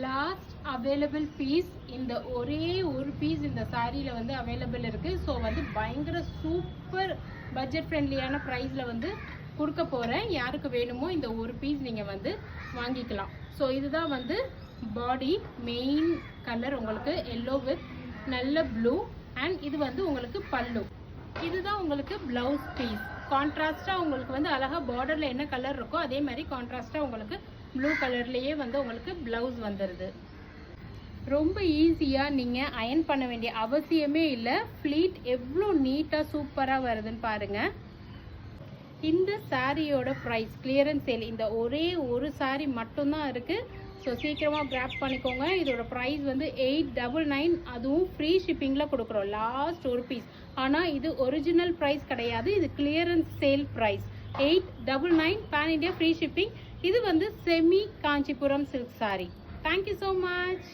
Last available piece. இந்த ஒரே ஒரு பீஸ் இந்த சாரியில் வந்து அவைலபிள் இருக்குது. ஸோ வந்து பயங்கர சூப்பர் பட்ஜெட் ஃப்ரெண்ட்லியான ப்ரைஸில் வந்து கொடுக்க போகிறேன். யாருக்கு வேணுமோ இந்த ஒரு பீஸ் நீங்கள் வந்து வாங்கிக்கலாம். ஸோ இதுதான் வந்து பாடி மெயின் கலர், உங்களுக்கு எல்லோ வித் நல்ல ப்ளூ. அண்ட் இது வந்து உங்களுக்கு பல்லு. இதுதான் உங்களுக்கு ப்ளவுஸ் பீஸ். கான்ட்ராஸ்டாக உங்களுக்கு வந்து அழகாக பார்டரில் என்ன கலர் இருக்கோ அதே மாதிரி கான்ட்ராஸ்டாக உங்களுக்கு ப்ளூ கலர்லேயே வந்து உங்களுக்கு ப்ளவுஸ் வந்துடுது. ரொம்ப ஈஸியாக நீங்கள் அயன் பண்ண வேண்டிய அவசியமே இல்லை. ஃப்ளீட் எவ்வளோ நீட்டாக சூப்பராக வருதுன்னு பாருங்கள். இந்த சாரியோட ப்ரைஸ் கிளியரன்ஸ் சேல் இந்த ஒரே ஒரு சாரி மட்டும்தான் இருக்குது. ஸோ சீக்கிரமாக கிராப் பண்ணிக்கோங்க. இதோட ப்ரைஸ் வந்து 899. அதுவும் ஃப்ரீ ஷிப்பிங்கில் கொடுக்குறோம். லாஸ்ட் ஒரு பீஸ். ஆனால் இது ஒரிஜினல் ப்ரைஸ் கிடையாது, இது clearance sale price. 899 pan India free shipping. இது வந்து semi Kanchipuram silk sari. Thank you so much.